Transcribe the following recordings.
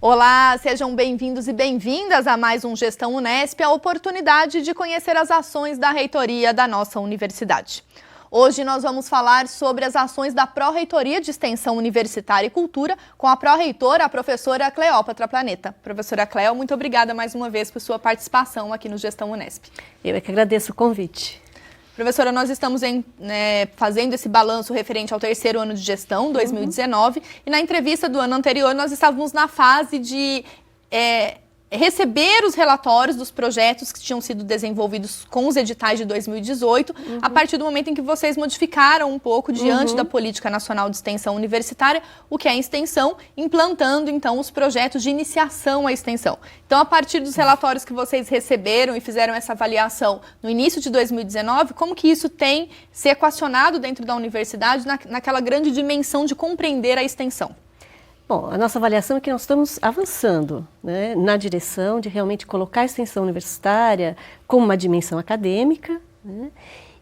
Olá, sejam bem-vindos e bem-vindas a mais um Gestão Unesp, a oportunidade de conhecer as ações da reitoria da nossa universidade. Hoje nós vamos falar sobre as ações da Pró-Reitoria de Extensão Universitária e Cultura com a pró-reitora, a professora Cleópatra Planeta. Professora Cleo, muito obrigada mais uma vez por sua participação aqui no Gestão Unesp. Eu é que agradeço o convite. Professora, nós estamos fazendo esse balanço referente ao terceiro ano de gestão, 2019, e na entrevista do ano anterior nós estávamos na fase de receber os relatórios dos projetos que tinham sido desenvolvidos com os editais de 2018, a partir do momento em que vocês modificaram um pouco diante da Política Nacional de Extensão Universitária, o que é a extensão, implantando então os projetos de iniciação à extensão. Então, a partir dos relatórios que vocês receberam e fizeram essa avaliação no início de 2019, como que isso tem se equacionado dentro da universidade naquela grande dimensão de compreender a extensão? Bom, a nossa avaliação é que nós estamos avançando, né, na direção de realmente colocar a extensão universitária como uma dimensão acadêmica, né,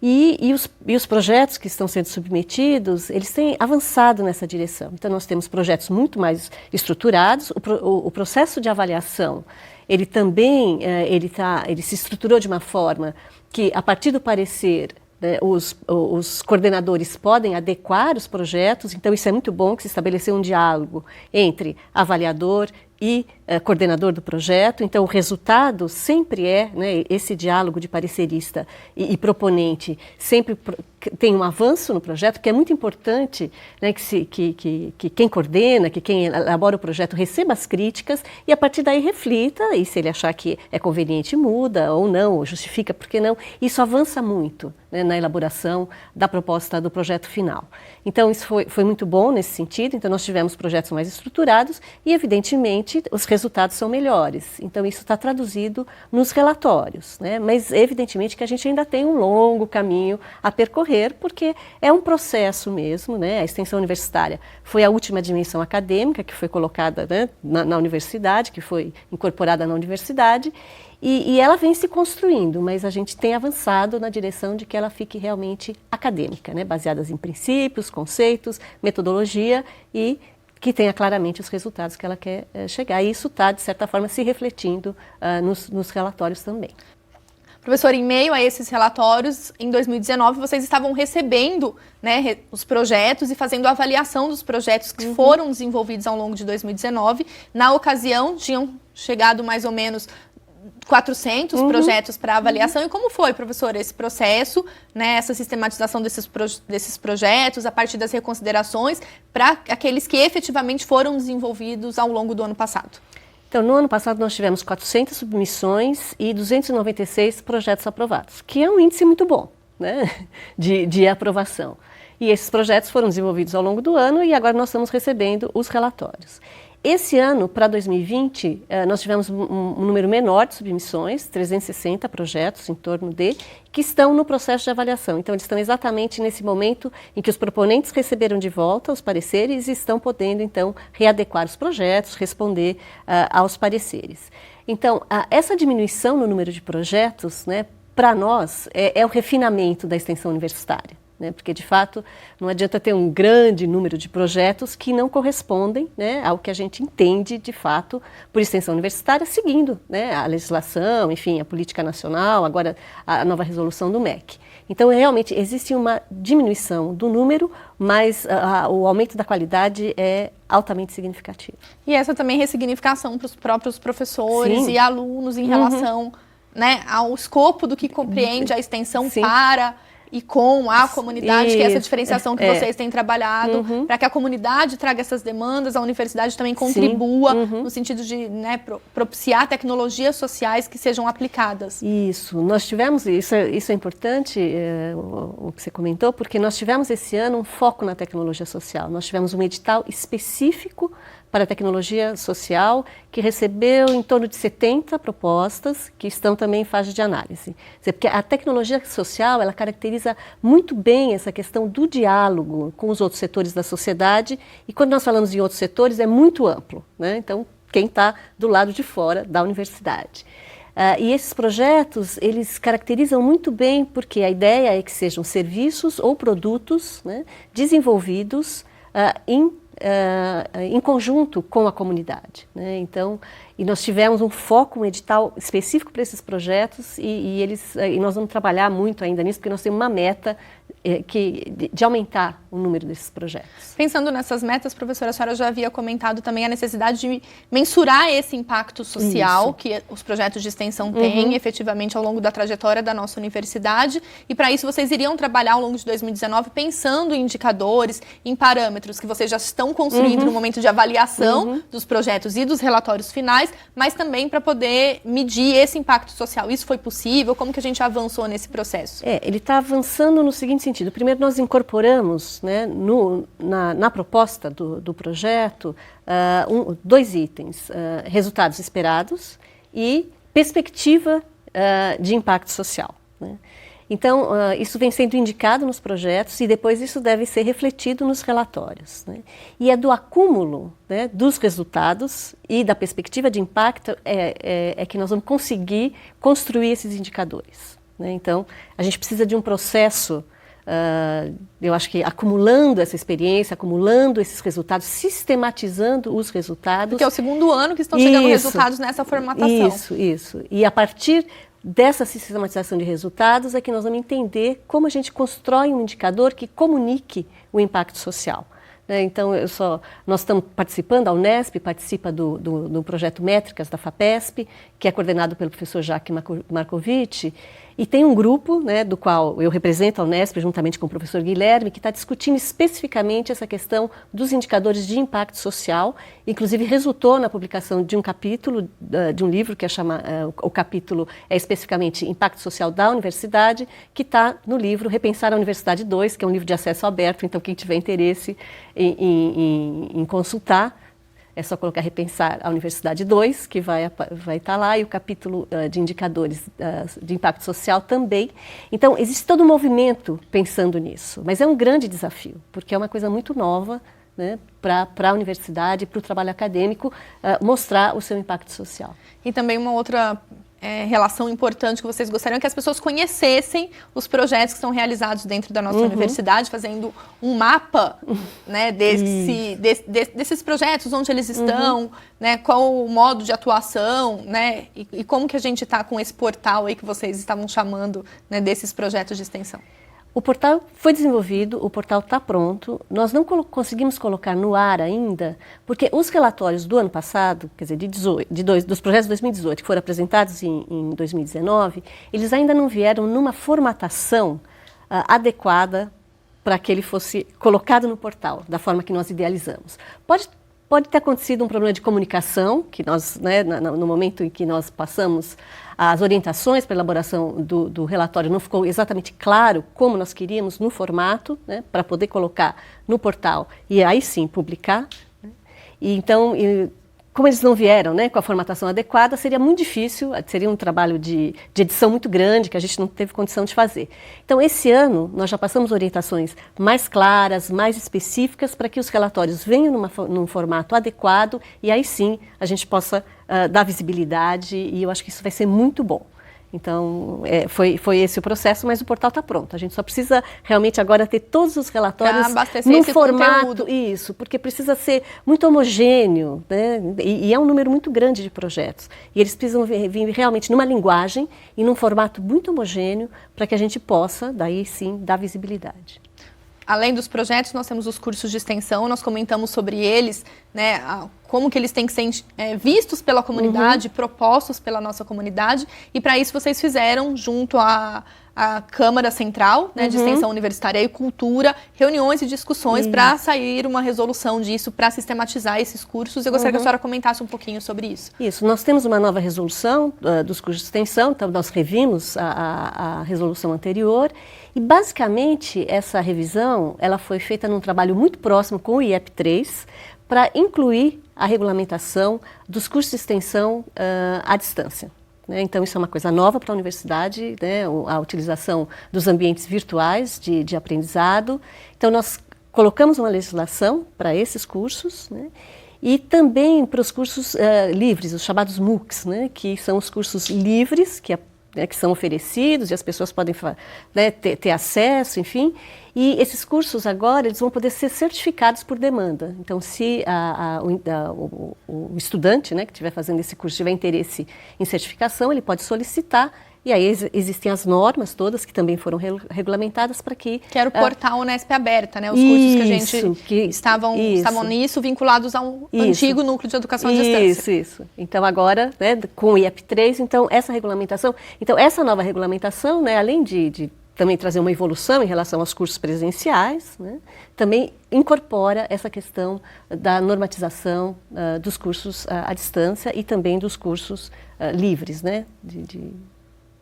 e os projetos que estão sendo submetidos, eles têm avançado nessa direção. Então, nós temos projetos muito mais estruturados, o processo de avaliação, ele também ele se estruturou de uma forma que, a partir do parecer, os coordenadores podem adequar os projetos, então isso é muito bom, que se estabeleceu um diálogo entre avaliador e coordenador do projeto. Então o resultado sempre é, né, esse diálogo de parecerista e proponente sempre tem um avanço no projeto, que é muito importante, né, que quem coordena, que quem elabora o projeto receba as críticas e a partir daí reflita, e se ele achar que é conveniente muda ou não, ou justifica por que não. Isso avança muito, né, na elaboração da proposta do projeto final. Então isso foi muito bom nesse sentido. Então nós tivemos projetos mais estruturados e evidentemente os resultados são melhores. Então isso está traduzido nos relatórios, né? Mas evidentemente que a gente ainda tem um longo caminho a percorrer, porque é um processo mesmo, né? A extensão universitária foi a última dimensão acadêmica que foi colocada, né, na universidade, que foi incorporada na universidade, e ela vem se construindo, mas a gente tem avançado na direção de que ela fique realmente acadêmica, né? Baseadas em princípios, conceitos, metodologia e que tenha claramente os resultados que ela quer chegar. E isso está, de certa forma, se refletindo nos relatórios também. Professor, em meio a esses relatórios, em 2019, vocês estavam recebendo, né, os projetos e fazendo a avaliação dos projetos que foram desenvolvidos ao longo de 2019. Na ocasião, tinham chegado mais ou menos 400 projetos para avaliação. E como foi, professor, esse processo, né, essa sistematização desses projetos, a partir das reconsiderações, para aqueles que efetivamente foram desenvolvidos ao longo do ano passado? Então, no ano passado nós tivemos 400 submissões e 296 projetos aprovados, que é um índice muito bom, né, de aprovação. E esses projetos foram desenvolvidos ao longo do ano e agora nós estamos recebendo os relatórios. Esse ano, para 2020, nós tivemos um número menor de submissões, 360 projetos em torno que estão no processo de avaliação. Então, eles estão exatamente nesse momento em que os proponentes receberam de volta os pareceres e estão podendo, então, readequar os projetos, responder aos pareceres. Então, essa diminuição no número de projetos, né, para nós, é o refinamento da extensão universitária. Né, porque, de fato, não adianta ter um grande número de projetos que não correspondem, né, ao que a gente entende, de fato, por extensão universitária, seguindo, né, a legislação, enfim, a política nacional, agora a nova resolução do MEC. Então, realmente, existe uma diminuição do número, mas o aumento da qualidade é altamente significativo. E essa também ressignificação para os próprios professores e alunos em relação, né, ao escopo do que compreende a extensão para e com a comunidade, que é essa diferenciação que vocês têm trabalhado, para que a comunidade traga essas demandas, a universidade também contribua no sentido de, né, propiciar tecnologias sociais que sejam aplicadas. Isso, nós tivemos, isso é importante, o que você comentou, porque nós tivemos esse ano um foco na tecnologia social. Nós tivemos um edital específico para a tecnologia social, que recebeu em torno de 70 propostas, que estão também em fase de análise. Porque a tecnologia social, ela caracteriza muito bem essa questão do diálogo com os outros setores da sociedade, e quando nós falamos em outros setores, é muito amplo, né? Então, quem está do lado de fora da universidade. E esses projetos, eles caracterizam muito bem, porque a ideia é que sejam serviços ou produtos, né, desenvolvidos em em conjunto com a comunidade, né? Então, e nós tivemos um foco, um edital específico para esses projetos e nós vamos trabalhar muito ainda nisso, porque nós temos uma meta de aumentar o número desses projetos. Pensando nessas metas, professora, a senhora já havia comentado também a necessidade de mensurar esse impacto social que os projetos de extensão têm efetivamente ao longo da trajetória da nossa universidade, e para isso vocês iriam trabalhar ao longo de 2019 pensando em indicadores, em parâmetros que vocês já estão construindo no momento de avaliação dos projetos e dos relatórios finais, mas também para poder medir esse impacto social. Isso foi possível? Como que a gente avançou nesse processo? Ele está avançando no seguinte sentido. Primeiro, nós incorporamos, né, na proposta do projeto 2 itens, resultados esperados e perspectiva de impacto social, né? Então, isso vem sendo indicado nos projetos e depois isso deve ser refletido nos relatórios, né? E é do acúmulo, né, dos resultados e da perspectiva de impacto que nós vamos conseguir construir esses indicadores, né? Então, a gente precisa de um processo, eu acho que acumulando essa experiência, acumulando esses resultados, sistematizando os resultados. Porque é o segundo ano que estão chegando resultados nessa formatação. Isso. E a partir dessa sistematização de resultados é que nós vamos entender como a gente constrói um indicador que comunique o impacto social, né? Então, nós estamos participando, a Unesp participa do projeto Métricas da FAPESP, que é coordenado pelo professor Jacques Marcovitch, e tem um grupo, né, do qual eu represento a Unesp, juntamente com o professor Guilherme, que está discutindo especificamente essa questão dos indicadores de impacto social. Inclusive, resultou na publicação de um capítulo, de um livro que o capítulo é especificamente Impacto Social da Universidade, que está no livro Repensar a Universidade 2, que é um livro de acesso aberto, então quem tiver interesse em consultar, é só colocar Repensar a Universidade 2, que vai estar lá, e o capítulo de indicadores de impacto social também. Então, existe todo um movimento pensando nisso, mas é um grande desafio, porque é uma coisa muito nova, né, para a universidade, para o trabalho acadêmico, mostrar o seu impacto social. E também uma outra relação importante que vocês gostariam que as pessoas conhecessem os projetos que são realizados dentro da nossa universidade, fazendo um mapa, né, desses projetos, onde eles estão, né, qual o modo de atuação, né, e como que a gente está com esse portal aí que vocês estavam chamando, né, desses projetos de extensão. O portal foi desenvolvido, o portal está pronto, nós não conseguimos colocar no ar ainda, porque os relatórios do ano passado, quer dizer, dos projetos de 2018, que foram apresentados em 2019, eles ainda não vieram numa formatação adequada para que ele fosse colocado no portal, da forma que nós idealizamos. Pode ter acontecido um problema de comunicação, que nós, né, no momento em que nós passamos as orientações para a elaboração do relatório, não ficou exatamente claro como nós queríamos no formato, né, para poder colocar no portal e aí sim publicar, né? E então, como eles não vieram, né, com a formatação adequada, seria muito difícil, seria um trabalho de edição muito grande que a gente não teve condição de fazer. Então, esse ano, nós já passamos orientações mais claras, mais específicas, para que os relatórios venham num formato adequado e aí sim a gente possa dar visibilidade, e eu acho que isso vai ser muito bom. Então, foi esse o processo, mas o portal está pronto. A gente só precisa realmente agora ter todos os relatórios no formato, conteúdo. Isso, porque precisa ser muito homogêneo, né? E é um número muito grande de projetos. E eles precisam vir realmente numa linguagem e num formato muito homogêneo para que a gente possa, daí sim, dar visibilidade. Além dos projetos, nós temos os cursos de extensão, nós comentamos sobre eles, né, como que eles têm que ser vistos pela comunidade, propostos pela nossa comunidade, e para isso vocês fizeram, junto à Câmara Central, né, de Extensão Universitária e Cultura, reuniões e discussões para sair uma resolução disso, para sistematizar esses cursos. Eu gostaria que a senhora comentasse um pouquinho sobre isso. Isso, nós temos uma nova resolução dos cursos de extensão, então nós revimos a resolução anterior, e basicamente essa revisão ela foi feita num trabalho muito próximo com o IEP3, para incluir a regulamentação dos cursos de extensão à distância, né? Então, isso é uma coisa nova para a universidade, né? A utilização dos ambientes virtuais de aprendizado. Então, nós colocamos uma legislação para esses cursos, né? E também para os cursos livres, os chamados MOOCs, né? Que são os cursos livres, que né, que são oferecidos e as pessoas podem, né, ter acesso, enfim. E esses cursos agora eles vão poder ser certificados por demanda. Então, se o estudante, né, que estiver fazendo esse curso tiver interesse em certificação, ele pode solicitar. E aí existem as normas todas que também foram regulamentadas para que... Que era o portal Unesp Aberta, né? Os cursos que a gente estavam nisso, vinculados ao antigo Núcleo de Educação à Distância. Isso. Então agora, né, com o IEP3, então essa regulamentação... Então essa nova regulamentação, né, além de também trazer uma evolução em relação aos cursos presenciais, né, também incorpora essa questão da normatização dos cursos à distância e também dos cursos livres, né,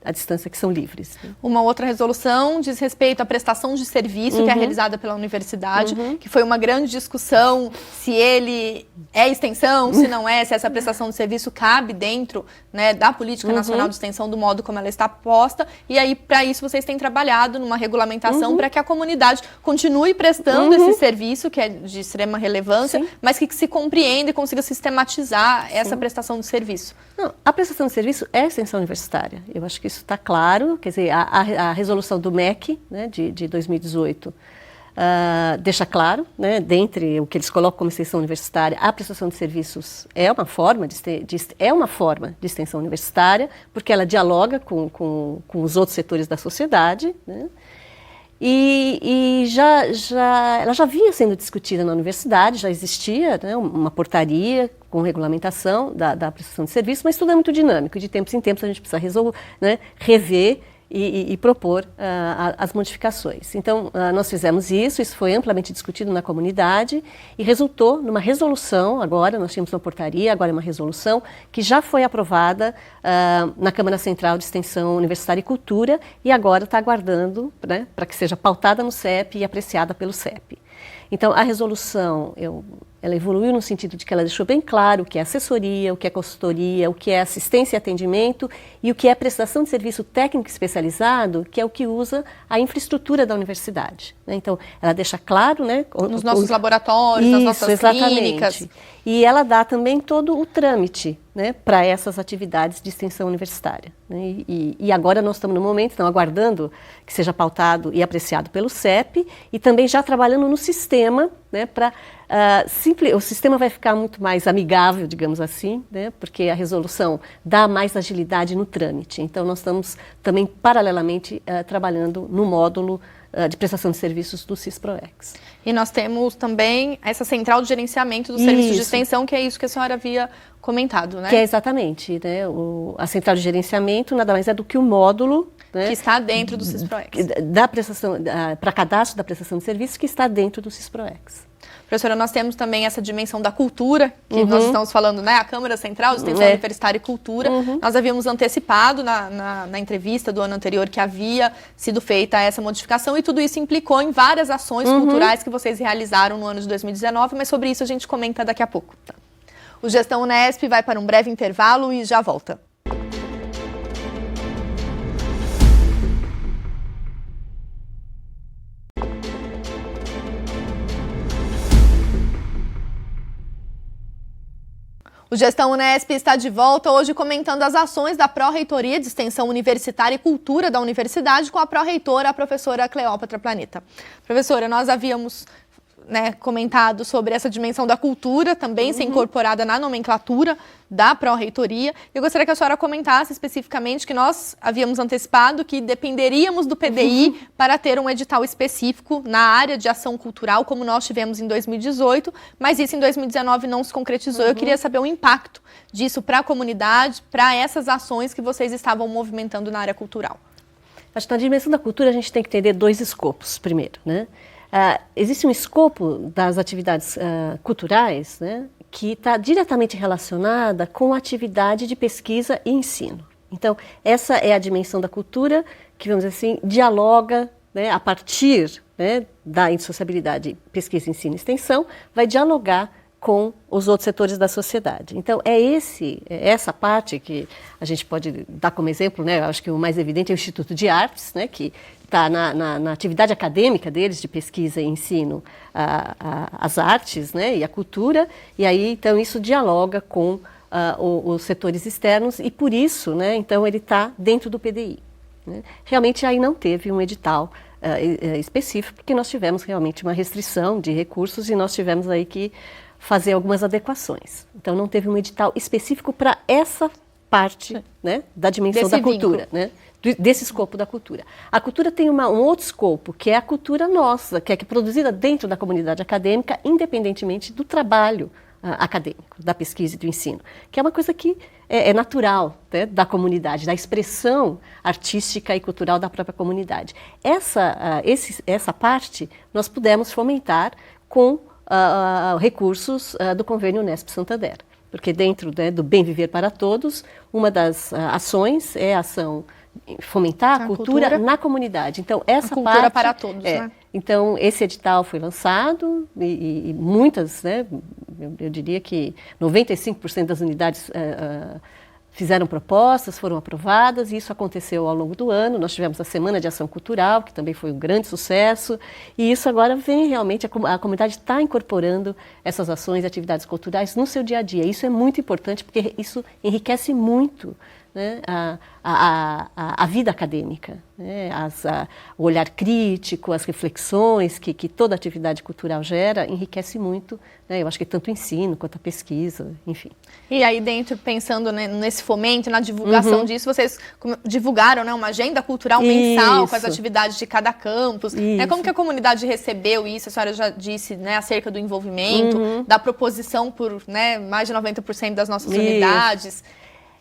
à distância, que são livres. Uma outra resolução diz respeito à prestação de serviço que é realizada pela universidade, que foi uma grande discussão se ele é extensão, se não é, se essa prestação de serviço cabe dentro, né, da Política Nacional de Extensão, do modo como ela está posta. E aí, para isso, vocês têm trabalhado numa regulamentação para que a comunidade continue prestando esse serviço, que é de extrema relevância, mas que se compreenda e consiga sistematizar essa prestação de serviço. Não, a prestação de serviço é extensão universitária. Eu acho que isso está claro. Quer dizer, a resolução do MEC, né, de 2018, deixa claro, né, dentre o que eles colocam como extensão universitária, a prestação de serviços é uma forma de extensão universitária, porque ela dialoga com os outros setores da sociedade, né, e ela já vinha sendo discutida na universidade, já existia, né, uma portaria com regulamentação da prestação de serviço, mas tudo é muito dinâmico, de tempos em tempos a gente precisa rever e propor as modificações. Então, nós fizemos isso foi amplamente discutido na comunidade e resultou numa resolução, agora nós tínhamos uma portaria, agora é uma resolução, que já foi aprovada na Câmara Central de Extensão Universitária e Cultura e agora está aguardando, né, para que seja pautada no CEP e apreciada pelo CEP. Então, a resolução, ela evoluiu no sentido de que ela deixou bem claro o que é assessoria, o que é consultoria, o que é assistência e atendimento e o que é prestação de serviço técnico especializado, que é o que usa a infraestrutura da universidade, né? Então, ela deixa claro, né, nos nossos laboratórios, nas nossas clínicas. E ela dá também todo o trâmite, né, para essas atividades de extensão universitária, né? E agora nós estamos no momento, estamos aguardando que seja pautado e apreciado pelo CEP e também já trabalhando no sistema, né, para o sistema vai ficar muito mais amigável, digamos assim, né, porque a resolução dá mais agilidade no trâmite. Então nós estamos também paralelamente trabalhando no módulo de prestação de serviços do CISPROEX. E nós temos também essa central de gerenciamento dos serviços de extensão, que é isso que a senhora havia comentado, né? Que é exatamente, né? A central de gerenciamento nada mais é do que o módulo, né, que está dentro do CISPROEX. Da prestação, para cadastro da prestação de serviços, que está dentro do CISPROEX. Professora, nós temos também essa dimensão da cultura, que nós estamos falando, né? A Câmara Central de Extensão Universitária e Cultura. Nós havíamos antecipado na entrevista do ano anterior que havia sido feita essa modificação e tudo isso implicou em várias ações culturais que vocês realizaram no ano de 2019, mas sobre isso a gente comenta daqui a pouco. Tá? O Gestão Unesp vai para um breve intervalo e já volta. O Gestão Unesp está de volta hoje comentando as ações da Pró-Reitoria de Extensão Universitária e Cultura da Universidade com a pró-reitora, a professora Cleópatra Planeta. Professora, nós havíamos, né, comentado sobre essa dimensão da cultura também ser incorporada na nomenclatura da Pró-Reitoria. Eu gostaria que a senhora comentasse especificamente que nós havíamos antecipado que dependeríamos do PDI para ter um edital específico na área de ação cultural, como nós tivemos em 2018, mas isso em 2019 não se concretizou. Eu queria saber o impacto disso para a comunidade, para essas ações que vocês estavam movimentando na área cultural. Acho que na dimensão da cultura a gente tem que entender dois escopos, primeiro, né? Existe um escopo das atividades culturais, né, que está diretamente relacionada com a atividade de pesquisa e ensino. Então, essa é a dimensão da cultura que, vamos dizer assim, dialoga, né, a partir, né, da indissociabilidade pesquisa, ensino e extensão, vai dialogar com os outros setores da sociedade. Então, é essa parte que a gente pode dar como exemplo, né? Eu acho que o mais evidente é o Instituto de Artes, né, que está na atividade acadêmica deles de pesquisa e ensino as artes, né, e a cultura, e aí, então, isso dialoga com os setores externos e por isso, né, então ele está dentro do PDI. Né? Realmente aí não teve um edital específico, porque nós tivemos realmente uma restrição de recursos e nós tivemos aí que fazer algumas adequações. Então não teve um edital específico para essa parte, né, da dimensão da cultura, né, desse escopo da cultura. A cultura tem um outro escopo, que é a cultura nossa, que é produzida dentro da comunidade acadêmica, independentemente do trabalho acadêmico, da pesquisa e do ensino, que é uma coisa que é natural, né, da comunidade, da expressão artística e cultural da própria comunidade. Essa parte nós pudemos fomentar com recursos do convênio Unesp Santander, porque dentro, né, do Bem Viver para Todos, uma das ações é a ação fomentar a cultura na comunidade. Então, essa cultura parte para todos, né? Então, esse edital foi lançado e muitas, né, eu diria que 95% das unidades fizeram propostas, foram aprovadas, e isso aconteceu ao longo do ano. Nós tivemos a Semana de Ação Cultural, que também foi um grande sucesso, e isso agora vem realmente, a comunidade está incorporando essas ações e atividades culturais no seu dia a dia. Isso é muito importante, porque isso enriquece muito, né, a vida acadêmica, né, o olhar crítico, as reflexões que toda atividade cultural gera, enriquece muito, né, eu acho que tanto o ensino quanto a pesquisa, enfim. E aí dentro, pensando, né, nesse fomento, na divulgação disso, vocês divulgaram, né, uma agenda cultural mensal com as atividades de cada campus. Né, como que a comunidade recebeu isso? A senhora já disse, né, acerca do envolvimento, da proposição por, né, mais de 90% das nossas unidades.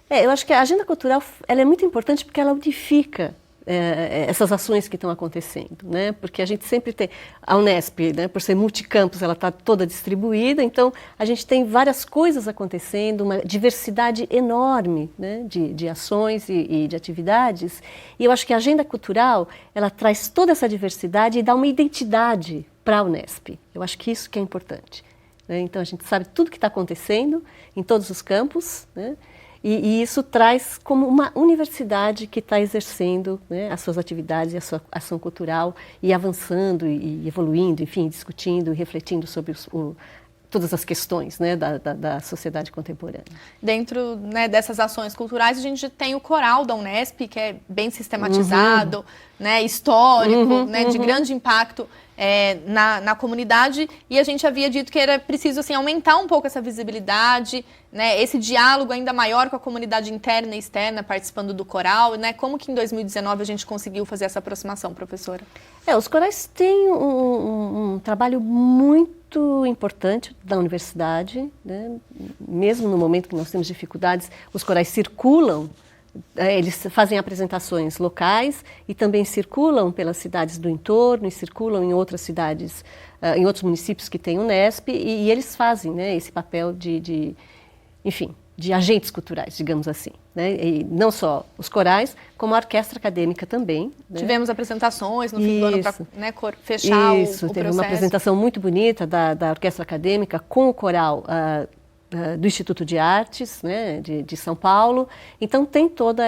Eu acho que a agenda cultural ela é muito importante porque ela unifica essas ações que estão acontecendo, né? Porque a gente sempre tem a Unesp, né, por ser multicampus, ela está toda distribuída, então a gente tem várias coisas acontecendo, uma diversidade enorme, né, de ações e de atividades, e eu acho que a agenda cultural ela traz toda essa diversidade e dá uma identidade para a Unesp. Eu acho que isso que é importante, né? Então a gente sabe tudo que está acontecendo em todos os campos, né? E isso traz como uma universidade que está exercendo, né, as suas atividades e a sua ação cultural e avançando e evoluindo, enfim, discutindo e refletindo sobre todas as questões, né, da sociedade contemporânea. Dentro, né, dessas ações culturais, a gente tem o coral da Unesp, que é bem sistematizado, né, histórico, né, de grande impacto na comunidade, e a gente havia dito que era preciso assim, aumentar um pouco essa visibilidade, né, esse diálogo ainda maior com a comunidade interna e externa participando do coral, né? Como que em 2019 a gente conseguiu fazer essa aproximação, professora? Os corais têm um trabalho muito importante da universidade, né? Mesmo no momento que nós temos dificuldades, os corais circulam. Eles fazem apresentações locais e também circulam pelas cidades do entorno e circulam em outras cidades, em outros municípios que têm Unesp, e eles fazem, né, esse papel enfim, de agentes culturais, digamos assim, né? E não só os corais, como a orquestra acadêmica também. Né? Tivemos apresentações no fim do ano para, né, fechar o processo. Teve uma apresentação muito bonita da orquestra acadêmica com o coral do Instituto de Artes, né, de São Paulo. Então tem toda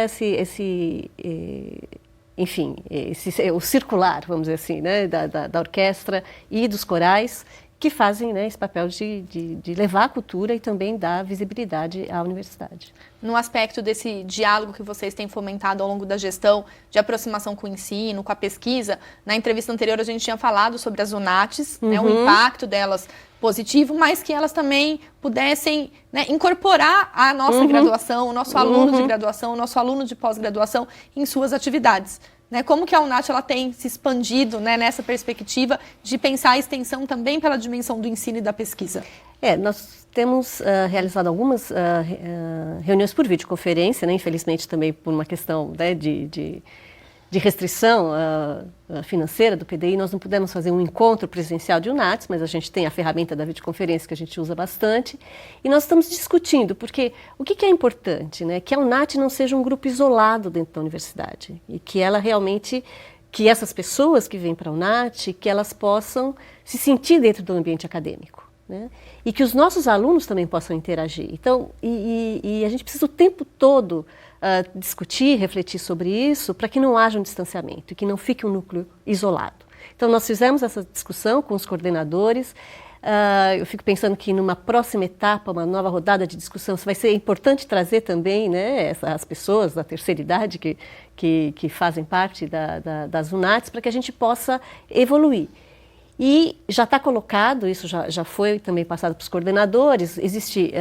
o circular, vamos dizer assim, né, da orquestra e dos corais, que fazem, né, esse papel de levar a cultura e também dar visibilidade à universidade. No aspecto desse diálogo que vocês têm fomentado ao longo da gestão, de aproximação com o ensino, com a pesquisa, na entrevista anterior a gente tinha falado sobre as UNATs, né, o impacto delas positivo, mas que elas também pudessem, né, incorporar a nossa graduação, o nosso aluno de graduação, o nosso aluno de pós-graduação em suas atividades. Né, como que a UNAT ela tem se expandido, né, nessa perspectiva de pensar a extensão também pela dimensão do ensino e da pesquisa? Nós temos realizado algumas reuniões por videoconferência, né, infelizmente também por uma questão, né, de restrição financeira do PDI, nós não pudemos fazer um encontro presencial de UNATs, mas a gente tem a ferramenta da videoconferência que a gente usa bastante, e nós estamos discutindo, porque o que é importante, né? Que a UNAT não seja um grupo isolado dentro da universidade, e que ela realmente, que essas pessoas que vêm para a UNAT, que elas possam se sentir dentro do ambiente acadêmico, né? E que os nossos alunos também possam interagir. Então, e a gente precisa o tempo todo discutir, refletir sobre isso, para que não haja um distanciamento e que não fique um núcleo isolado. Então, nós fizemos essa discussão com os coordenadores, Eu fico pensando que numa próxima etapa, uma nova rodada de discussão, vai ser importante trazer também, né, as pessoas da terceira idade que fazem parte das UNATs, para que a gente possa evoluir. E já está colocado, isso já foi também passado para os coordenadores, existe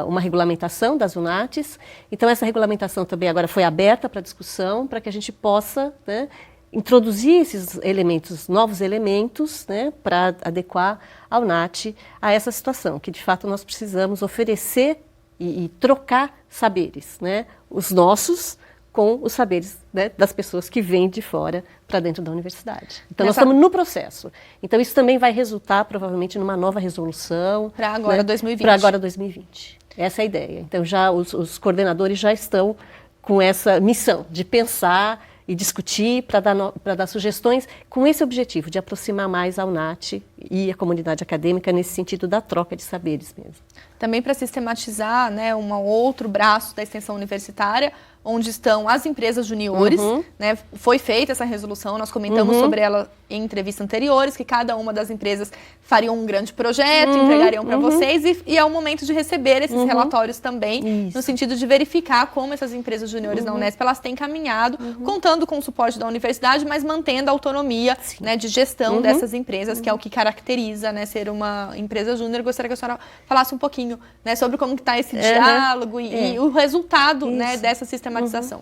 uma regulamentação das UNATs, então essa regulamentação também agora foi aberta para discussão, para que a gente possa, né, introduzir esses elementos, novos elementos, né, para adequar a UNAT a essa situação, que de fato nós precisamos oferecer e trocar saberes, né, os nossos com os saberes, né, das pessoas que vêm de fora para dentro da universidade. Então, nós estamos no processo. Então, isso também vai resultar, provavelmente, numa nova resolução. Para agora, né, 2020. Para agora, 2020. Essa é a ideia. Então, já os coordenadores já estão com essa missão de pensar e discutir para dar sugestões com esse objetivo de aproximar mais a UNAT e a comunidade acadêmica nesse sentido da troca de saberes mesmo. Também para sistematizar, né, um outro braço da extensão universitária, onde estão as empresas juniores, né, foi feita essa resolução, nós comentamos sobre ela em entrevistas anteriores, que cada uma das empresas faria um grande projeto, entregariam para vocês, e é o momento de receber esses relatórios também, no sentido de verificar como essas empresas juniores da Unesp, elas têm caminhado, contando com o suporte da universidade, mas mantendo a autonomia, né, de gestão dessas empresas, que é o que caracteriza, né, ser uma empresa júnior. Gostaria que a senhora falasse um pouquinho, né, sobre como está esse diálogo e o resultado, né, dessa sistematização.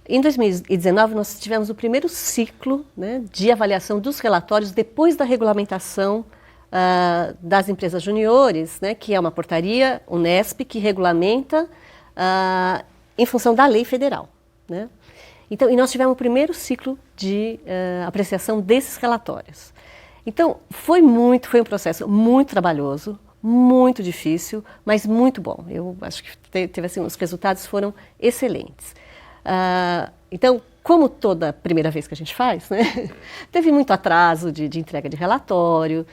Em 2019, nós tivemos o primeiro ciclo, né, de avaliação dos relatórios depois da regulamentação das empresas juniores, né, que é uma portaria Unesp que regulamenta em função da lei federal, né? Então, e nós tivemos o primeiro ciclo de apreciação desses relatórios. Então, foi um processo muito trabalhoso, muito difícil, mas muito bom. Eu acho que teve assim, os resultados foram excelentes. Então, como toda primeira vez que a gente faz, né, teve muito atraso de entrega de relatório,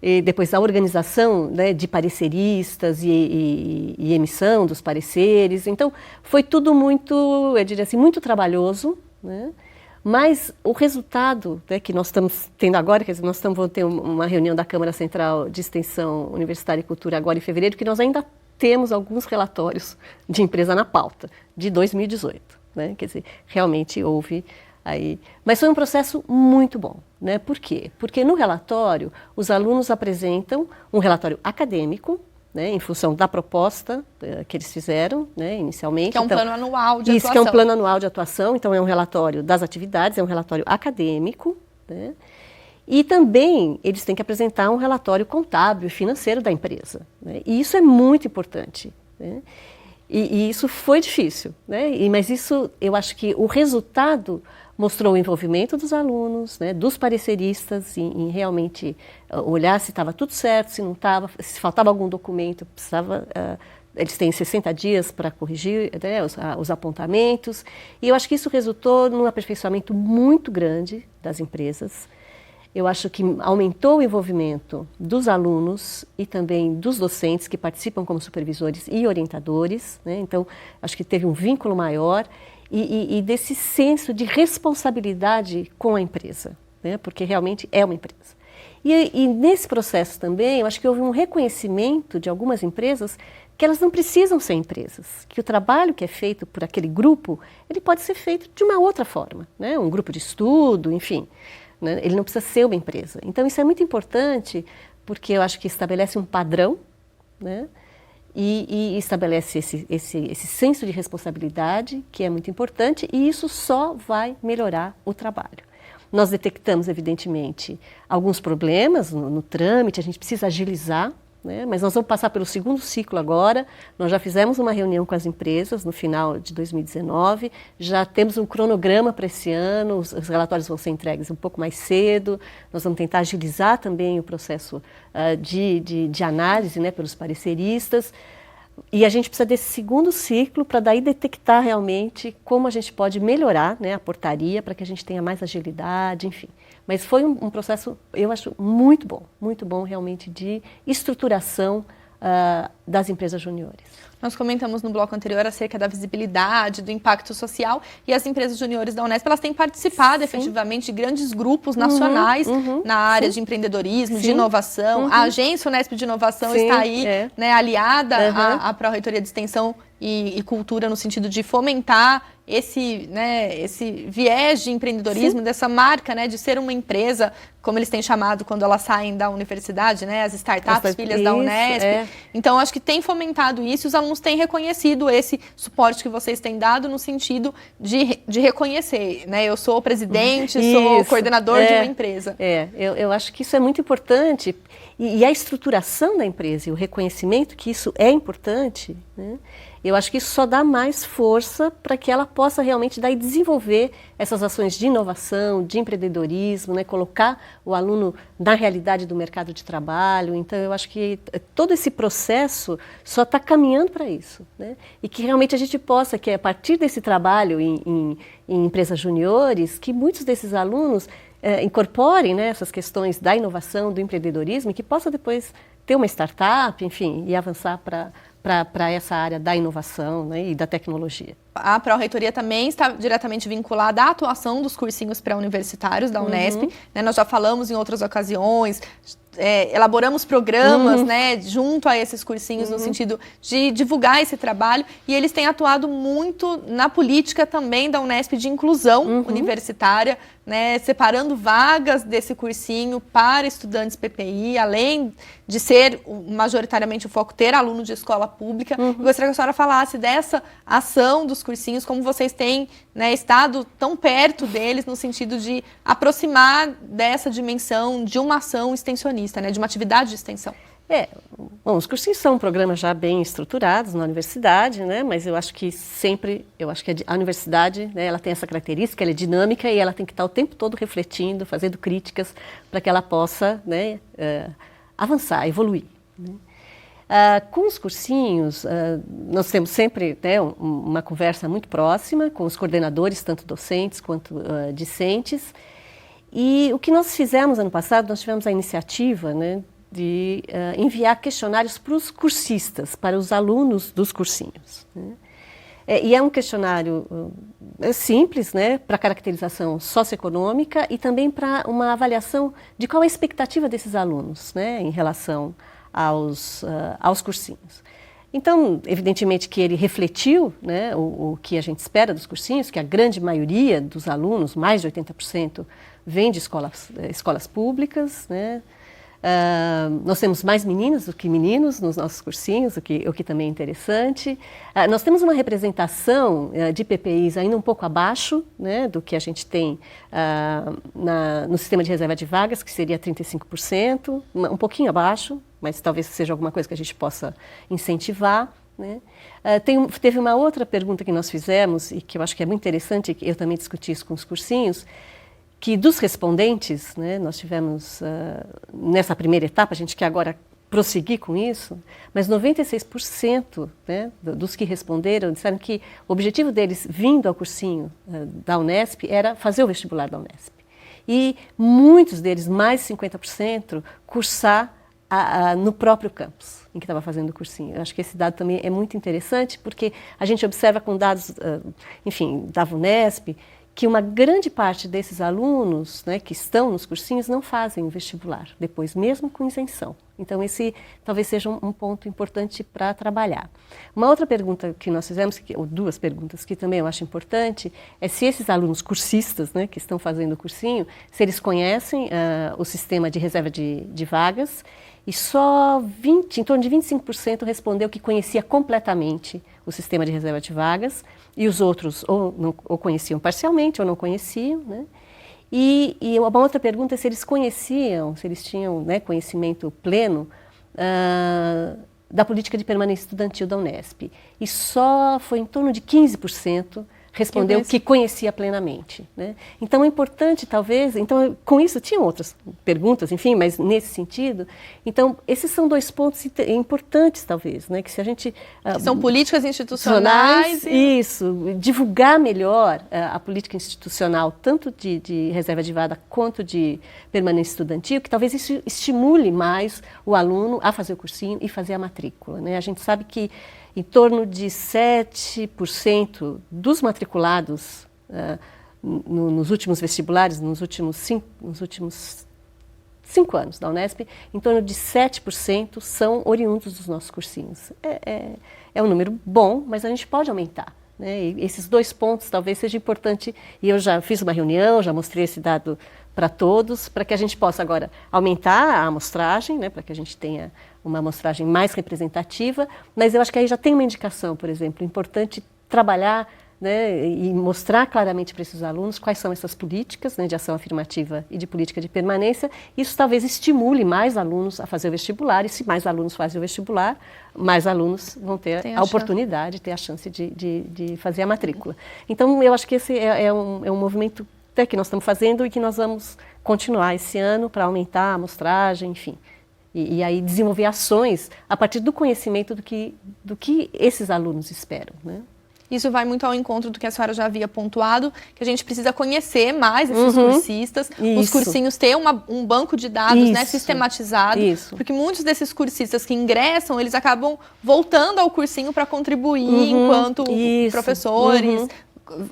e depois a organização, né, de pareceristas e emissão dos pareceres. Então, foi tudo muito, eu diria assim, muito trabalhoso, né? Mas o resultado, né, que nós estamos tendo agora, quer dizer, nós vamos ter uma reunião da Câmara Central de Extensão Universitária e Cultura agora em fevereiro, que nós ainda temos alguns relatórios de empresa na pauta, de 2018. Né? Quer dizer, realmente houve aí... Mas foi um processo muito bom. Né? Por quê? Porque no relatório, os alunos apresentam um relatório acadêmico, né, em função da proposta que eles fizeram, né, inicialmente. Que é um plano anual de atuação. Isso, que é um plano anual de atuação, então é um relatório das atividades, é um relatório acadêmico, né, e também eles têm que apresentar um relatório contábil e financeiro da empresa. Né, e isso é muito importante. Né, e isso foi difícil, né, mas isso, eu acho que o resultado mostrou o envolvimento dos alunos, né, dos pareceristas, em realmente olhar se estava tudo certo, se não estava, se faltava algum documento, precisava, eles têm 60 dias para corrigir, né, os apontamentos, e eu acho que isso resultou num aperfeiçoamento muito grande das empresas. Eu acho que aumentou o envolvimento dos alunos e também dos docentes que participam como supervisores e orientadores, né, então acho que teve um vínculo maior, e desse senso de responsabilidade com a empresa, né? Porque realmente é uma empresa. E nesse processo também, eu acho que houve um reconhecimento de algumas empresas que elas não precisam ser empresas, que o trabalho que é feito por aquele grupo, ele pode ser feito de uma outra forma, né? Um grupo de estudo, enfim, né? Ele não precisa ser uma empresa. Então isso é muito importante, porque eu acho que estabelece um padrão, né? E estabelece esse senso de responsabilidade, que é muito importante, e isso só vai melhorar o trabalho. Nós detectamos, evidentemente, alguns problemas no trâmite, a gente precisa agilizar, né? Mas nós vamos passar pelo segundo ciclo agora, nós já fizemos uma reunião com as empresas no final de 2019, já temos um cronograma para esse ano, os relatórios vão ser entregues um pouco mais cedo, nós vamos tentar agilizar também o processo de análise, né, pelos pareceristas, e a gente precisa desse segundo ciclo para daí detectar realmente como a gente pode melhorar, né, a portaria para que a gente tenha mais agilidade, enfim. Mas foi um processo, eu acho, muito bom realmente de estruturação das empresas juniores. Nós comentamos no bloco anterior acerca da visibilidade, do impacto social, e as empresas juniores da Unesp, elas têm participado efetivamente de grandes grupos nacionais na área de empreendedorismo, de inovação. A Agência Unesp de Inovação está aí, né, aliada à Pró-Reitoria de Extensão e Cultura, no sentido de fomentar esse viés de empreendedorismo, dessa marca, né, de ser uma empresa, como eles têm chamado quando elas saem da universidade, né, as startups filhas da Unesp. Então, acho que tem fomentado isso, e os alunos têm reconhecido esse suporte que vocês têm dado no sentido de reconhecer, né, eu sou presidente, sou coordenador de uma empresa. Eu acho que isso é muito importante, e a estruturação da empresa e o reconhecimento que isso é importante, né, eu acho que isso só dá mais força para que ela possa realmente daí desenvolver essas ações de inovação, de empreendedorismo, né, colocar o aluno na realidade do mercado de trabalho. Então, eu acho que todo esse processo só está caminhando para isso, né, e que realmente a gente possa, que a partir desse trabalho em empresas juniores, que muitos desses alunos incorporem, né, essas questões da inovação, do empreendedorismo, e que possa depois ter uma startup, enfim, e avançar para essa área da inovação, né, e da tecnologia. A Pró-Reitoria também está diretamente vinculada à atuação dos cursinhos pré-universitários da Unesp. Né, nós já falamos em outras ocasiões, elaboramos programas, né, junto a esses cursinhos no sentido de divulgar esse trabalho, e eles têm atuado muito na política também da Unesp de inclusão universitária, né, separando vagas desse cursinho para estudantes PPI, além de ser majoritariamente o foco ter aluno de escola pública. Gostaria que a senhora falasse dessa ação dos cursinhos, como vocês têm, né, estado tão perto deles no sentido de aproximar dessa dimensão de uma ação extensionista, né, de uma atividade de extensão. Bom, os cursinhos são programas já bem estruturados na universidade, né, mas eu acho que a universidade, né, ela tem essa característica, ela é dinâmica e ela tem que estar o tempo todo refletindo, fazendo críticas para que ela possa, né, avançar, evoluir, né. Com os cursinhos, nós temos sempre, né, uma conversa muito próxima com os coordenadores, tanto docentes quanto discentes. E o que nós fizemos ano passado, nós tivemos a iniciativa, né, de enviar questionários para os cursistas, para os alunos dos cursinhos, né. E é um questionário simples, né, para caracterização socioeconômica e também para uma avaliação de qual é a expectativa desses alunos, né, em relação aos cursinhos. Então, evidentemente que ele refletiu, né, o que a gente espera dos cursinhos, que a grande maioria dos alunos, mais de 80%, vem de escolas públicas, né. Nós temos mais meninas do que meninos nos nossos cursinhos, o que também é interessante. Nós temos uma representação de PPIs ainda um pouco abaixo, né, do que a gente tem no sistema de reserva de vagas, que seria 35%, um pouquinho abaixo, mas talvez seja alguma coisa que a gente possa incentivar, né. Teve uma outra pergunta que nós fizemos, e que eu acho que é muito interessante, que eu também discuti isso com os cursinhos, que dos respondentes, né, nós tivemos, nessa primeira etapa, a gente quer agora prosseguir com isso, mas 96%, né, dos que responderam disseram que o objetivo deles, vindo ao cursinho da Unesp, era fazer o vestibular da Unesp. E muitos deles, mais de 50%, cursar no próprio campus em que estava fazendo o cursinho. Eu acho que esse dado também é muito interessante, porque a gente observa com dados, enfim, da Unesp, que uma grande parte desses alunos, né, que estão nos cursinhos não fazem o vestibular depois, mesmo com isenção. Então, esse talvez seja um ponto importante para trabalhar. Uma outra pergunta que nós fizemos, ou duas perguntas que também eu acho importante, é se esses alunos cursistas, né, que estão fazendo o cursinho, se eles conhecem o sistema de reserva de vagas, e só em torno de 25% respondeu que conhecia completamente o sistema de reserva de vagas, e os outros ou conheciam parcialmente ou não conheciam, né? E uma outra pergunta é se eles conheciam, se eles tinham, né, conhecimento pleno da política de permanência estudantil da Unesp. E só foi em torno de 15% respondeu que conhecia plenamente, né? Então é importante, talvez, então com isso tinham outras perguntas, enfim, mas nesse sentido, então esses são 2 pontos importantes, talvez, né? Que se a gente que são políticas institucionais isso, divulgar melhor a política institucional, tanto de reserva de vaga quanto de permanência estudantil, que talvez isso estimule mais o aluno a fazer o cursinho e fazer a matrícula, né? A gente sabe que em torno de 7% dos matriculados nos últimos vestibulares, nos últimos 5 anos da Unesp, em torno de 7% são oriundos dos nossos cursinhos. É um número bom, mas a gente pode aumentar, né? E esses 2 pontos talvez seja importante, e eu já fiz uma reunião, já mostrei esse dado para todos, para que a gente possa agora aumentar a amostragem, né, para que a gente tenha uma amostragem mais representativa, mas eu acho que aí já tem uma indicação, por exemplo, importante trabalhar, né, e mostrar claramente para esses alunos quais são essas políticas, né, de ação afirmativa e de política de permanência. Isso talvez estimule mais alunos a fazer o vestibular, e se mais alunos fazem o vestibular, mais alunos vão ter a oportunidade, ter a chance de fazer a matrícula. Então, eu acho que esse é um movimento até que nós estamos fazendo e que nós vamos continuar esse ano para aumentar a amostragem, enfim. E aí desenvolver ações a partir do conhecimento do que esses alunos esperam, né? Isso vai muito ao encontro do que a senhora já havia pontuado, que a gente precisa conhecer mais esses cursistas, os cursinhos ter um banco de dados, né, sistematizado, porque muitos desses cursistas que ingressam, eles acabam voltando ao cursinho para contribuir enquanto professores,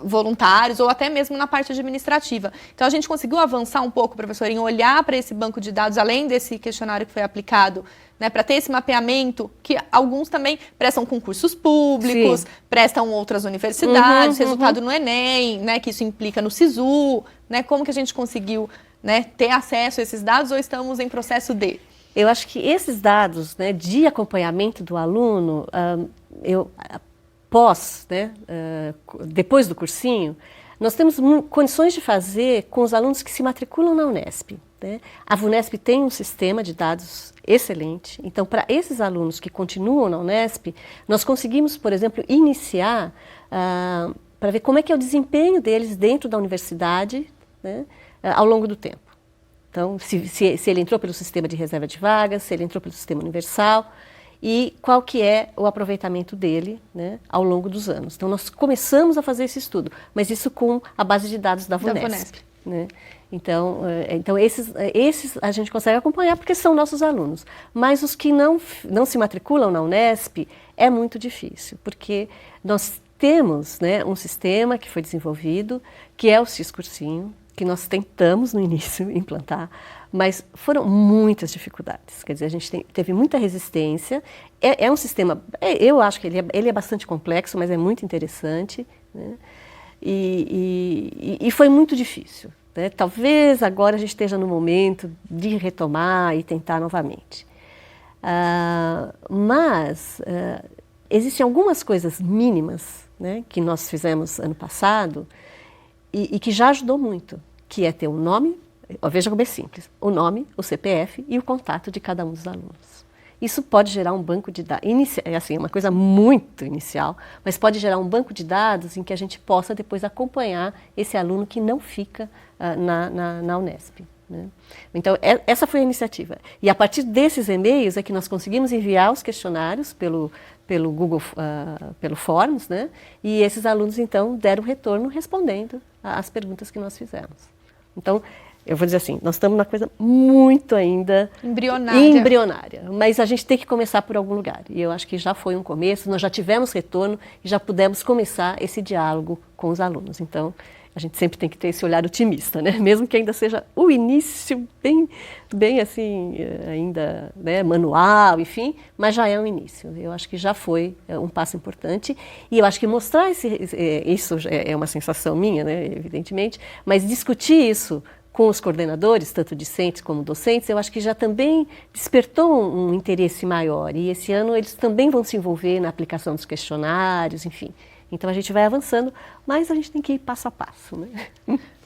voluntários ou até mesmo na parte administrativa. Então a gente conseguiu avançar um pouco, professor, em olhar para esse banco de dados, além desse questionário que foi aplicado, né, para ter esse mapeamento, que alguns também prestam concursos públicos, prestam outras universidades, resultado no Enem, né, que isso implica no SISU, né, como que a gente conseguiu, né, ter acesso a esses dados ou estamos em processo de? Eu acho que esses dados, né, de acompanhamento do aluno, depois do cursinho, nós temos condições de fazer com os alunos que se matriculam na Unesp, né? A Unesp tem um sistema de dados excelente, então para esses alunos que continuam na Unesp, nós conseguimos, por exemplo, iniciar para ver como é que é o desempenho deles dentro da universidade, né, ao longo do tempo. Então, se ele entrou pelo sistema de reserva de vagas, se ele entrou pelo sistema universal, e qual que é o aproveitamento dele, né, ao longo dos anos. Então, nós começamos a fazer esse estudo, mas isso com a base de dados da Vunesp. Né? Então esses a gente consegue acompanhar porque são nossos alunos. Mas os que não se matriculam na Unesp é muito difícil, porque nós temos, né, um sistema que foi desenvolvido, que é o SIS Cursinho, que nós tentamos no início implantar, mas foram muitas dificuldades. Quer dizer, a gente teve muita resistência. É um sistema, eu acho que ele é bastante complexo, mas é muito interessante, né? E foi muito difícil, né? Talvez agora a gente esteja no momento de retomar e tentar novamente. Mas existem algumas coisas mínimas, né, que nós fizemos ano passado e que já ajudou muito, que é ter um nome, veja como é simples, o nome, o CPF e o contato de cada um dos alunos. Isso pode gerar um banco de dados, é assim, uma coisa muito inicial, mas pode gerar um banco de dados em que a gente possa depois acompanhar esse aluno que não fica na Unesp, né? Então, essa foi a iniciativa. E a partir desses e-mails é que nós conseguimos enviar os questionários pelo Google, pelo Forms, né? E esses alunos, então, deram retorno respondendo às perguntas que nós fizemos. Então, eu vou dizer assim, nós estamos numa coisa muito ainda embrionária, mas a gente tem que começar por algum lugar. E eu acho que já foi um começo, nós já tivemos retorno e já pudemos começar esse diálogo com os alunos. Então, a gente sempre tem que ter esse olhar otimista, né? Mesmo que ainda seja o início bem assim, ainda, né, manual, enfim, mas já é um início. Eu acho que já foi um passo importante e eu acho que mostrar isso é uma sensação minha, né, evidentemente, mas discutir isso com os coordenadores, tanto discentes como docentes, eu acho que já também despertou um interesse maior. E esse ano eles também vão se envolver na aplicação dos questionários, enfim. Então a gente vai avançando, mas a gente tem que ir passo a passo, né?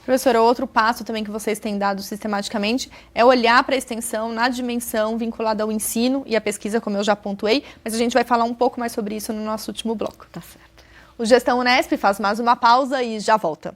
Professora, outro passo também que vocês têm dado sistematicamente é olhar para a extensão na dimensão vinculada ao ensino e à pesquisa, como eu já pontuei, mas a gente vai falar um pouco mais sobre isso no nosso último bloco. Tá certo. O Gestão Unesp faz mais uma pausa e já volta.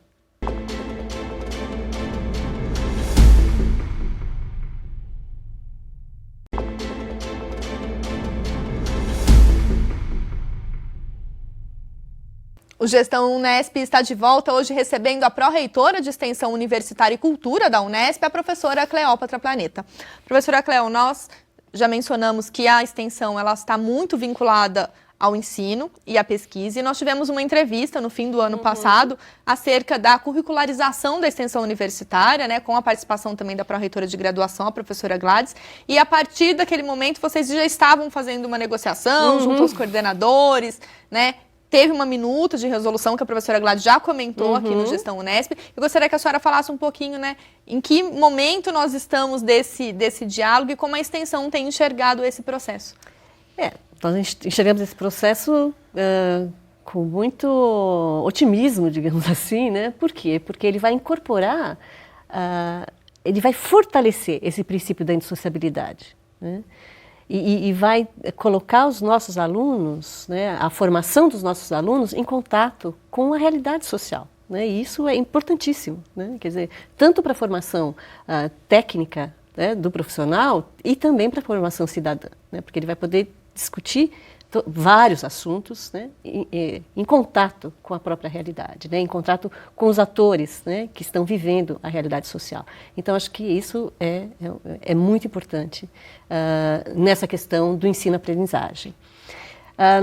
O Gestão Unesp está de volta hoje recebendo a pró-reitora de Extensão Universitária e Cultura da Unesp, a professora Cleópatra Planeta. Professora Cleo, nós já mencionamos que a extensão ela está muito vinculada ao ensino e à pesquisa, e nós tivemos uma entrevista no fim do ano passado acerca da curricularização da extensão universitária, né, com a participação também da pró-reitora de graduação, a professora Gladys, e a partir daquele momento vocês já estavam fazendo uma negociação junto aos coordenadores, né? Teve uma minuta de resolução que a professora Gladys já comentou aqui no Gestão Unesp. Eu gostaria que a senhora falasse um pouquinho, né, em que momento nós estamos desse diálogo e como a extensão tem enxergado esse processo. Nós enxergamos esse processo com muito otimismo, digamos assim, né? Por quê? Porque ele vai incorporar, ele vai fortalecer esse princípio da indissociabilidade, né? E vai colocar os nossos alunos, né, a formação dos nossos alunos em contato com a realidade social, né? E isso é importantíssimo, né? Quer dizer, tanto para a formação técnica, né, do profissional e também para a formação cidadã, né? Porque ele vai poder discutir vários assuntos, né, em contato com a própria realidade, né, em contato com os atores, né, que estão vivendo a realidade social. Então, acho que isso é muito importante nessa questão do ensino-aprendizagem.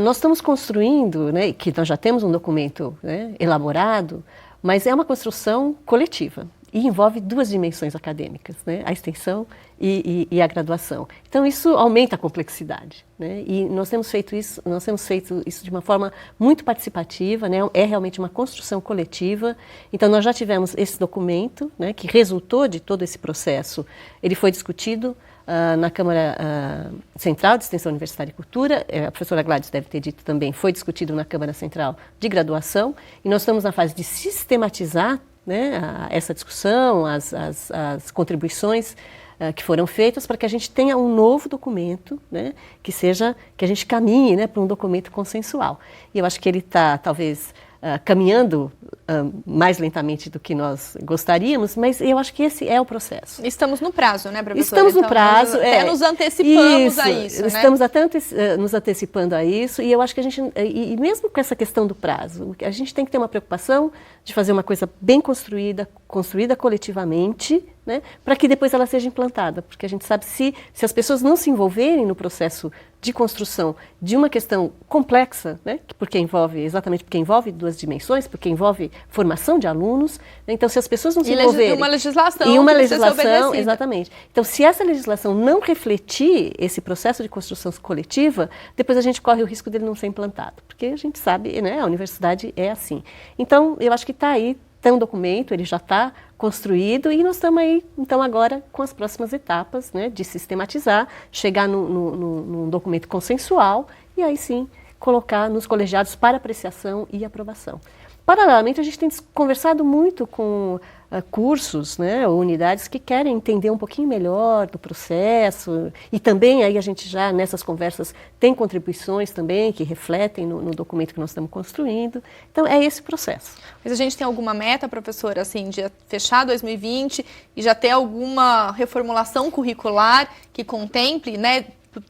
Nós estamos construindo, né, que nós já temos um documento, né, elaborado, mas é uma construção coletiva. E envolve duas dimensões acadêmicas, né? A extensão e a graduação. Então, isso aumenta a complexidade, né? E nós temos feito isso de uma forma muito participativa, né? É realmente uma construção coletiva. Então, nós já tivemos esse documento, né, que resultou de todo esse processo. Ele foi discutido na Câmara Central de Extensão Universitária e Cultura, a professora Gladys deve ter dito também, foi discutido na Câmara Central de Graduação, e nós estamos na fase de sistematizar, né, essa discussão, as contribuições que foram feitas para que a gente tenha um novo documento, né, que a gente caminhe, né, para um documento consensual. E eu acho que ele está, talvez, caminhando mais lentamente do que nós gostaríamos, mas eu acho que esse é o processo. Estamos no prazo, né, professora? Estamos no prazo. Até nos antecipamos a isso, né? Estamos até nos antecipando a isso, e eu acho que a gente, e mesmo com essa questão do prazo, a gente tem que ter uma preocupação de fazer uma coisa bem construída coletivamente, né, para que depois ela seja implantada, porque a gente sabe se as pessoas não se envolverem no processo de construção de uma questão complexa, né, porque envolve duas dimensões, porque envolve formação de alunos, né, então se as pessoas não se envolverem... E uma legislação e uma legislação, exatamente. Então, se essa legislação não refletir esse processo de construção coletiva, depois a gente corre o risco dele não ser implantado, porque a gente sabe, né, a universidade é assim. Então, eu acho que está aí, tem um documento, ele já está construído e nós estamos aí, então, agora com as próximas etapas, né, de sistematizar, chegar num documento consensual e aí sim colocar nos colegiados para apreciação e aprovação. Paralelamente, a gente tem conversado muito com cursos, né, ou unidades que querem entender um pouquinho melhor do processo e também aí a gente já nessas conversas tem contribuições também que refletem no documento que nós estamos construindo. Então é esse processo. Mas a gente tem alguma meta, professora, assim, de fechar 2020 e já ter alguma reformulação curricular que contemple, né,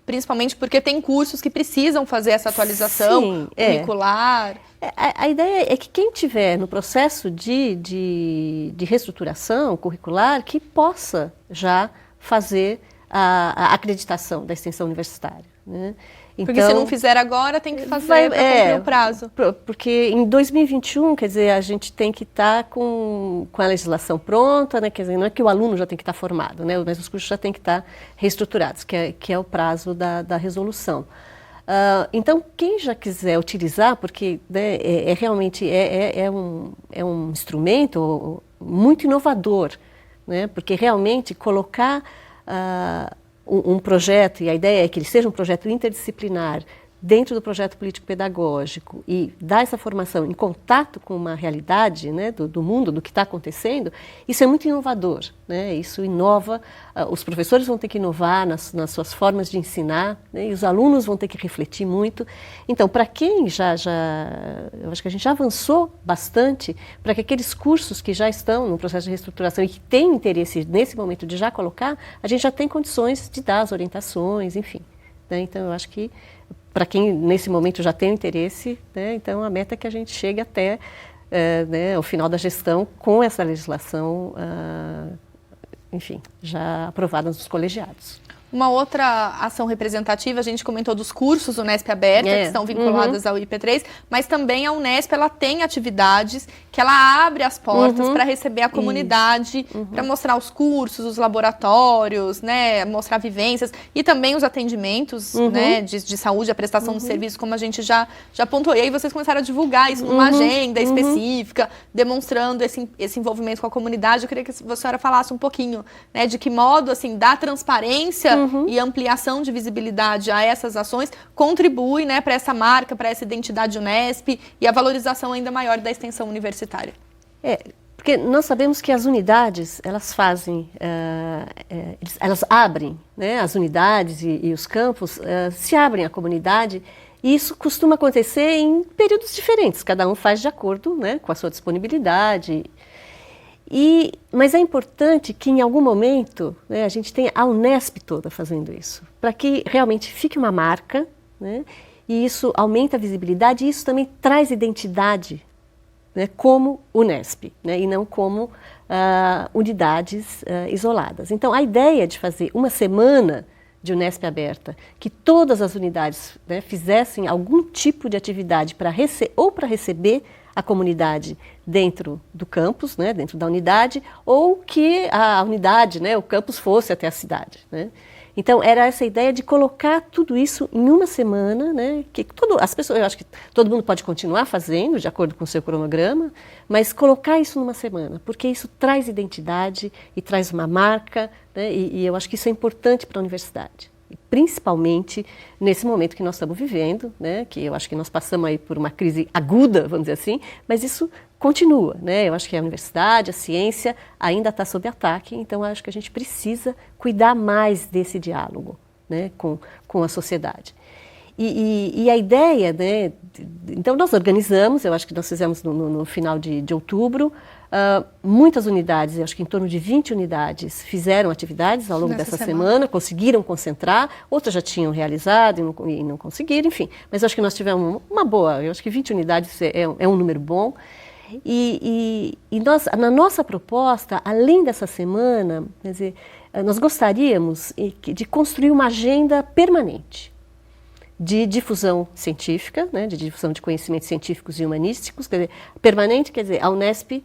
principalmente porque tem cursos que precisam fazer essa atualização curricular? A ideia é que quem estiver no processo de reestruturação curricular, que possa já fazer a acreditação da extensão universitária, né? Porque então, se não fizer agora, tem que fazer para cumprir o prazo. Porque em 2021, quer dizer, a gente tem que estar com a legislação pronta, né? Quer dizer, não é que o aluno já tem que estar formado, né? Mas os cursos já têm que estar reestruturados, que é o prazo da resolução. Então, quem já quiser utilizar, porque, né, realmente um instrumento muito inovador, né, porque realmente colocar um projeto, e a ideia é que ele seja um projeto interdisciplinar dentro do projeto político-pedagógico e dar essa formação em contato com uma realidade, né, do mundo, do que está acontecendo, isso é muito inovador, né? Isso inova, os professores vão ter que inovar nas suas formas de ensinar, né, e os alunos vão ter que refletir muito. Então, para quem eu acho que a gente já avançou bastante para que aqueles cursos que já estão no processo de reestruturação e que têm interesse nesse momento de já colocar, a gente já tem condições de dar as orientações, enfim. Né? Então, eu acho que para quem nesse momento já tem interesse, né, então a meta é que a gente chegue até né, o final da gestão com essa legislação, enfim, já aprovada nos colegiados. Uma outra ação representativa, a gente comentou dos cursos Unesp Aberta, que estão vinculados ao IP3, mas também a Unesp ela tem atividades que ela abre as portas para receber a comunidade, para mostrar os cursos, os laboratórios, né, mostrar vivências e também os atendimentos né, de saúde, a prestação de serviços, como a gente já pontuou. E aí vocês começaram a divulgar isso numa agenda específica, demonstrando esse envolvimento com a comunidade. Eu queria que a senhora falasse um pouquinho, né, de que modo, assim, dar transparência e ampliação de visibilidade a essas ações contribui, né, para essa marca, para essa identidade Unesp e a valorização ainda maior da extensão universitária. Porque nós sabemos que as unidades, elas fazem, elas abrem, né, as unidades e os campos se abrem à comunidade, e isso costuma acontecer em períodos diferentes, cada um faz de acordo, né, com a sua disponibilidade. Mas é importante que em algum momento, né, a gente tenha a Unesp toda fazendo isso, para que realmente fique uma marca, né, e isso aumenta a visibilidade e isso também traz identidade, né, como Unesp, né, e não como unidades isoladas. Então a ideia de fazer uma semana de Unesp Aberta, que todas as unidades, né, fizessem algum tipo de atividade para receber a comunidade dentro do campus, né, dentro da unidade, ou que a unidade, né, o campus fosse até a cidade. Né. Então, era essa ideia de colocar tudo isso em uma semana, né, que as pessoas, eu acho que todo mundo pode continuar fazendo, de acordo com o seu cronograma, mas colocar isso numa semana, porque isso traz identidade e traz uma marca, né, e eu acho que isso é importante para a universidade. Principalmente nesse momento que nós estamos vivendo, né, que eu acho que nós passamos aí por uma crise aguda, vamos dizer assim, mas isso continua, né? Eu acho que a universidade, a ciência ainda está sob ataque, então eu acho que a gente precisa cuidar mais desse diálogo, né, com a sociedade. E a ideia, né, então nós organizamos, eu acho que nós fizemos no final de outubro, muitas unidades, eu acho que em torno de 20 unidades fizeram atividades ao longo dessa semana, conseguiram concentrar, outras já tinham realizado e não conseguiram, enfim. Mas eu acho que nós tivemos uma boa, eu acho que 20 unidades é um número bom. E nós, na nossa proposta, além dessa semana, quer dizer, nós gostaríamos de construir uma agenda permanente de difusão científica, né, de difusão de conhecimentos científicos e humanísticos, quer dizer, permanente, quer dizer, a Unesp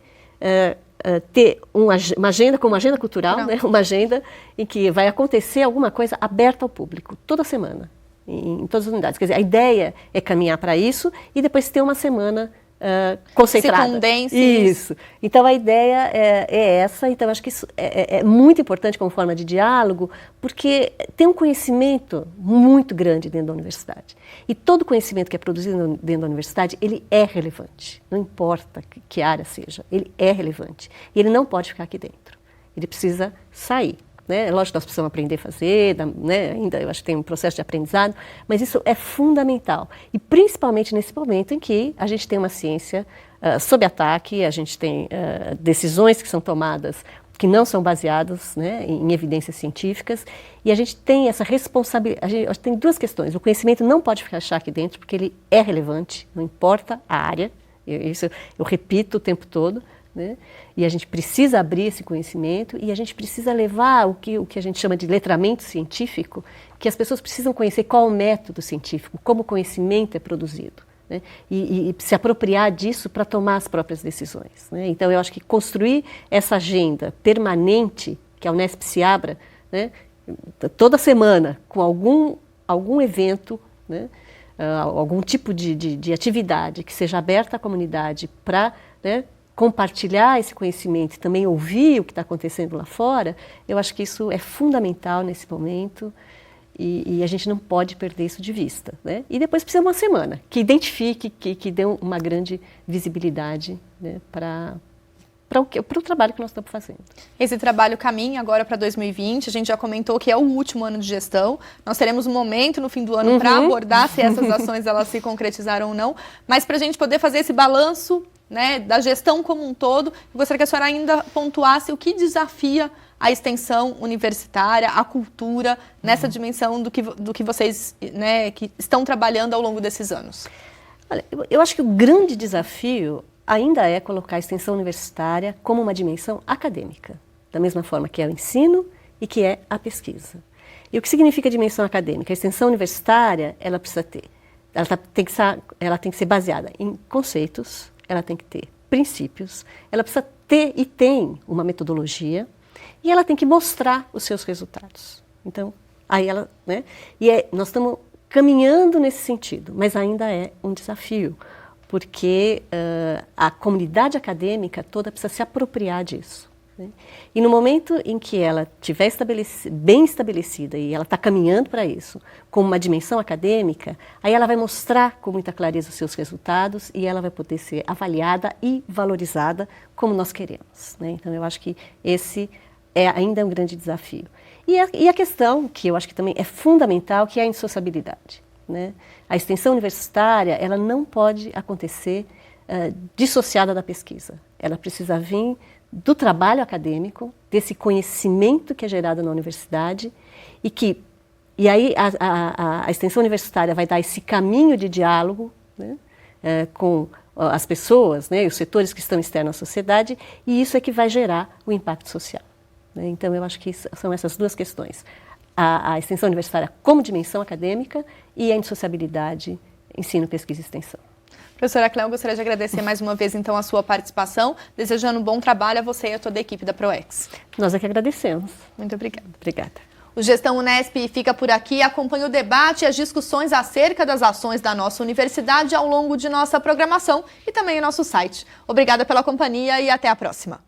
ter uma agenda como uma agenda cultural, né, uma agenda em que vai acontecer alguma coisa aberta ao público, toda semana, em todas as unidades. Quer dizer, a ideia é caminhar para isso e depois ter uma semana concentrada. Se condense. Isso. Então a ideia é essa, então acho que isso é muito importante como forma de diálogo, porque tem um conhecimento muito grande dentro da universidade. E todo conhecimento que é produzido dentro da universidade, ele é relevante. Não importa que área seja, ele é relevante. E ele não pode ficar aqui dentro. Ele precisa sair. Né? Lógico que nós precisamos aprender a fazer, né? Ainda eu acho que tem um processo de aprendizado, mas isso é fundamental. E principalmente nesse momento em que a gente tem uma ciência sob ataque, a gente tem decisões que são tomadas que não são baseadas, né, em evidências científicas, e a gente tem essa responsabilidade. A gente tem duas questões. O conhecimento não pode ficar aqui dentro, porque ele é relevante, não importa a área, isso eu repito o tempo todo. Né? E a gente precisa abrir esse conhecimento e a gente precisa levar o que a gente chama de letramento científico, que as pessoas precisam conhecer qual é o método científico, como o conhecimento é produzido, né? E se apropriar disso para tomar as próprias decisões. Né? Então eu acho que construir essa agenda permanente, que a Unesp se abra, né, toda semana com algum evento, né, algum tipo de atividade que seja aberta à comunidade para, né, compartilhar esse conhecimento e também ouvir o que está acontecendo lá fora, eu acho que isso é fundamental nesse momento E a gente não pode perder isso de vista, né? E depois precisa uma semana que identifique, que dê uma grande visibilidade, né, para o trabalho que nós estamos fazendo. Esse trabalho caminha agora para 2020, a gente já comentou que é o último ano de gestão, nós teremos um momento no fim do ano para abordar se essas ações elas se concretizaram ou não, mas para a gente poder fazer esse balanço, né, da gestão como um todo, eu gostaria que a senhora ainda pontuasse o que desafia a extensão universitária, a cultura, nessa dimensão do que vocês, né, que estão trabalhando ao longo desses anos. Olha, eu acho que o grande desafio ainda é colocar a extensão universitária como uma dimensão acadêmica, da mesma forma que é o ensino e que é a pesquisa. E o que significa dimensão acadêmica? A extensão universitária, ela precisa ter, ela tem que ser baseada em conceitos, ela tem que ter princípios, ela precisa ter e tem uma metodologia, e ela tem que mostrar os seus resultados. Então, aí ela, né? Nós estamos caminhando nesse sentido, mas ainda é um desafio, porque a comunidade acadêmica toda precisa se apropriar disso, né? E no momento em que ela estiver bem estabelecida e ela está caminhando para isso, com uma dimensão acadêmica, aí ela vai mostrar com muita clareza os seus resultados e ela vai poder ser avaliada e valorizada como nós queremos, né? Então, eu acho que esse ainda é um grande desafio. E a questão, que eu acho que também é fundamental, que é a indissociabilidade, né? A extensão universitária, ela não pode acontecer dissociada da pesquisa. Ela precisa vir do trabalho acadêmico, desse conhecimento que é gerado na universidade, e aí a extensão universitária vai dar esse caminho de diálogo, né, com as pessoas, né, os setores que estão externos à sociedade, e isso é que vai gerar o impacto social. Então, eu acho que são essas duas questões. A extensão universitária como dimensão acadêmica e a indissociabilidade, ensino, pesquisa e extensão. Professora Cléo, gostaria de agradecer mais uma vez, então, a sua participação, desejando um bom trabalho a você e a toda a equipe da ProEx. Nós é que agradecemos. Muito obrigada. Obrigada. O Gestão Unesp fica por aqui. Acompanhe o debate e as discussões acerca das ações da nossa universidade ao longo de nossa programação e também em nosso site. Obrigada pela companhia e até a próxima.